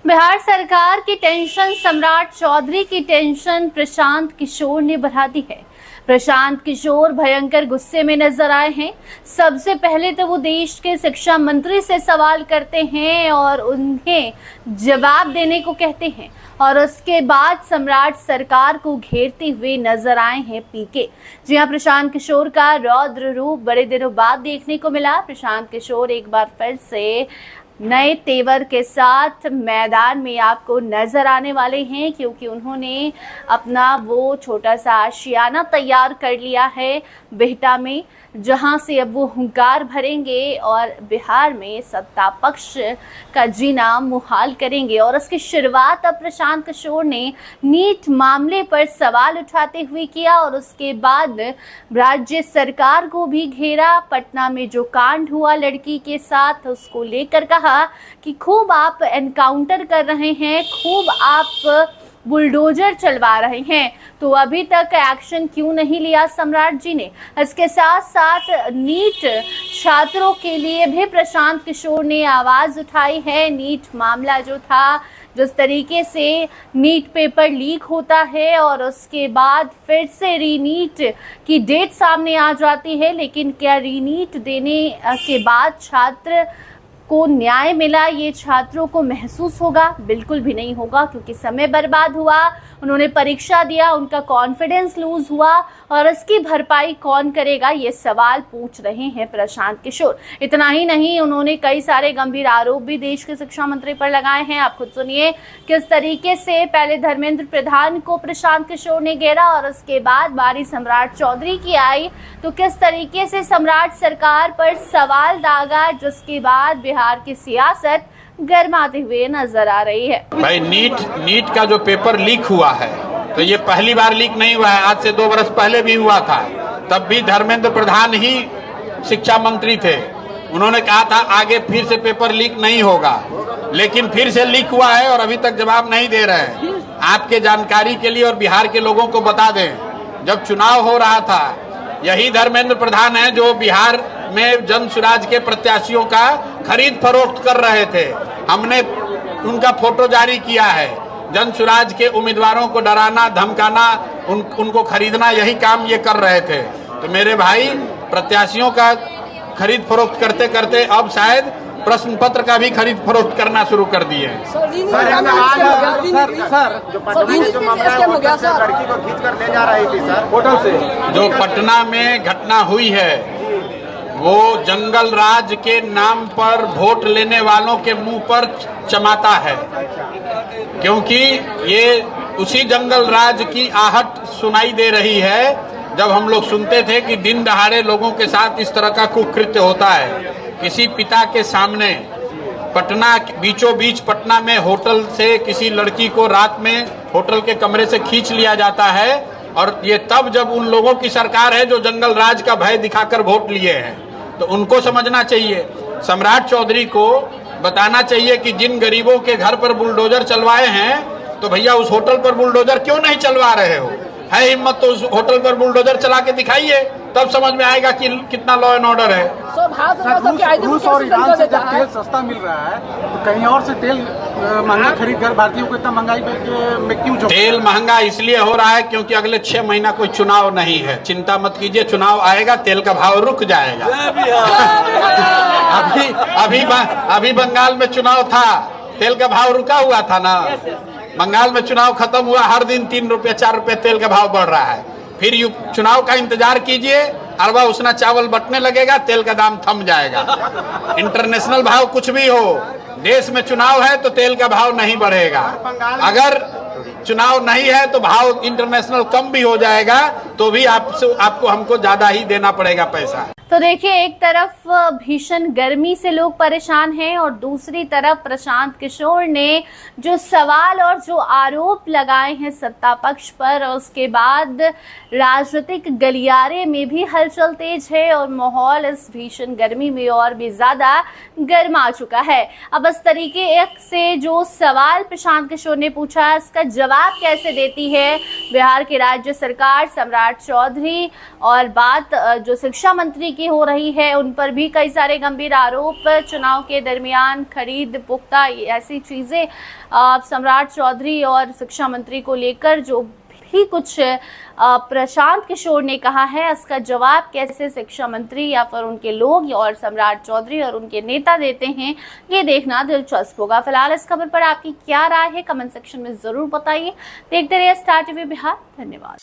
बिहार सरकार की टेंशन, सम्राट चौधरी की टेंशन प्रशांत किशोर ने बढ़ा दी है। प्रशांत किशोर भयंकर गुस्से में नजर आए हैं। सबसे पहले तो वो देश के शिक्षा मंत्री से सवाल करते हैं और उन्हें जवाब देने को कहते हैं और उसके बाद सम्राट सरकार को घेरते हुए नजर आए हैं पीके। जी हां, प्रशांत किशोर का रौद्र रूप बड़े दिनों बाद देखने को मिला। प्रशांत किशोर एक बार फिर से नए तेवर के साथ मैदान में आपको नजर आने वाले हैं, क्योंकि उन्होंने अपना वो छोटा सा आशियाना तैयार कर लिया है बिहटा में, जहां से अब वो हुंकार भरेंगे और बिहार में सत्ता पक्ष का जीना मुहाल करेंगे। और इसकी शुरुआत अब प्रशांत किशोर ने नीट मामले पर सवाल उठाते हुए किया और उसके बाद राज्य सरकार को भी घेरा। पटना में जो कांड हुआ लड़की के साथ, उसको लेकर कहा कि खूब आप एनकाउंटर कर रहे हैं, खूब आप बुलडोजर चलवा रहे हैं, तो अभी तक एक्शन क्यों नहीं लिया सम्राट जी ने। इसके साथ साथ नीट छात्रों के लिए भी प्रशांत किशोर ने आवाज उठाई है। नीट मामला जो था, जिस तरीके से नीट पेपर लीक होता है और उसके बाद फिर से रीनीट की डेट सामने आ जाती है, लेकिन क्या रीनीट देने के बाद छात्र को न्याय मिला, ये छात्रों को महसूस होगा? बिल्कुल भी नहीं होगा, क्योंकि समय बर्बाद हुआ, उन्होंने परीक्षा दिया, उनका कॉन्फिडेंस लूज हुआ और इसकी भरपाई कौन करेगा, ये सवाल पूछ रहे हैं प्रशांत किशोर। इतना ही नहीं, उन्होंने कई सारे गंभीर आरोप भी देश के शिक्षा मंत्री पर लगाए हैं। आप खुद सुनिए किस तरीके से पहले धर्मेंद्र प्रधान को प्रशांत किशोर ने घेरा और उसके बाद बारी सम्राट चौधरी की आई, तो किस तरीके से सम्राट सरकार पर सवाल दागा, जिसके बाद बिहार की सियासत गर्माते हुए नजर आ रही है। भाई नीट का जो पेपर लीक हुआ है, तो ये पहली बार लीक नहीं हुआ है, आज से 2 वर्ष पहले भी हुआ था। तब भी धर्मेंद्र प्रधान ही शिक्षा मंत्री थे, उन्होंने कहा था आगे फिर से पेपर लीक नहीं होगा, लेकिन फिर से लीक हुआ है और अभी तक जवाब नहीं दे रहे हैं। आपके जानकारी के लिए और बिहार के लोगों को बता दें, जब चुनाव हो रहा था, यही धर्मेंद्र प्रधान है जो बिहार में जन स्वराज के प्रत्याशियों का खरीद फरोख्त कर रहे थे। हमने उनका फोटो जारी किया है। जन स्वराज के उम्मीदवारों को डराना, धमकाना, उनको खरीदना, यही काम ये कर रहे थे। तो मेरे भाई, प्रत्याशियों का खरीद फरोख्त करते करते अब शायद प्रश्न पत्र का भी खरीद फरोख्त करना शुरू कर दिए हैं। सर, जो पटना में जो मामला है, होटल से लड़की को खींच कर ले जा रही थी सर, होटल से। जो पटना में घटना हुई है, वो जंगल राज के नाम पर वोट लेने वालों के मुंह पर चमाता है, क्योंकि ये उसी जंगल राज की आहट सुनाई दे रही है जब हम लोग सुनते थे कि दिन दहाड़े लोगों के साथ इस तरह का कुकृत्य होता है। किसी पिता के सामने पटना, बीचों बीच पटना में होटल से किसी लड़की को रात में होटल के कमरे से खींच लिया जाता है, और ये तब जब उन लोगों की सरकार है जो जंगल राज का भय दिखाकर वोट लिए हैं। तो उनको समझना चाहिए, सम्राट चौधरी को बताना चाहिए कि जिन गरीबों के घर पर बुलडोजर चलवाए हैं, तो भैया उस होटल पर बुलडोजर क्यों नहीं चलवा रहे हो? है हिम्मत तो उस होटल पर बुलडोजर चला के दिखाइए, तब समझ में आएगा कि कितना लॉ एंड ऑर्डर है। रूस और ईरान से जब तेल सस्ता मिल रहा है, तो कहीं और से तेल महंगा खरीद कर भारतीयों को इतना महंगाई में क्यों? तेल महंगा इसलिए हो रहा है क्योंकि अगले 6 महीना कोई चुनाव नहीं है। चिंता मत कीजिए, चुनाव आएगा, तेल का भाव रुक जाएगा। अभी बंगाल में चुनाव था, तेल का भाव रुका हुआ था ना। बंगाल में चुनाव खत्म हुआ, हर दिन 3 रुपये 4 रुपये तेल का भाव बढ़ रहा है। फिर चुनाव का इंतजार कीजिए, अरबा उसना चावल बटने लगेगा, तेल का दाम थम जाएगा। इंटरनेशनल भाव कुछ भी हो, देश में चुनाव है तो तेल का भाव नहीं बढ़ेगा। अगर चुनाव नहीं है तो भाव इंटरनेशनल कम भी हो जाएगा, तो भी आपको हमको ज्यादा ही देना पड़ेगा पैसा। तो देखिए, एक तरफ भीषण गर्मी से लोग परेशान हैं और दूसरी तरफ प्रशांत किशोर ने जो सवाल और जो आरोप लगाए हैं सत्ता पक्ष पर, और उसके बाद राजनीतिक गलियारे में भी हलचल तेज है और माहौल इस भीषण गर्मी में और भी ज्यादा गर्मा चुका है। अब इस तरीके से जो सवाल प्रशांत किशोर ने पूछा, इसका जवाब कैसे देती है बिहार की राज्य सरकार? सम्राट सम्राट चौधरी और बात जो शिक्षा मंत्री की हो रही है उन पर भी कई सारे गंभीर आरोप, चुनाव के दरमियान खरीद पुख्ता ऐसी चीजें सम्राट चौधरी और शिक्षा मंत्री को लेकर जो भी कुछ प्रशांत किशोर ने कहा है, इसका जवाब कैसे शिक्षा मंत्री या फिर उनके लोग और सम्राट चौधरी और उनके नेता देते हैं, ये देखना दिलचस्प होगा। फिलहाल इस खबर पर आपकी क्या राय है, कमेंट सेक्शन में जरूर बताइए। देखते रहिए स्टार टीवी बिहार। धन्यवाद।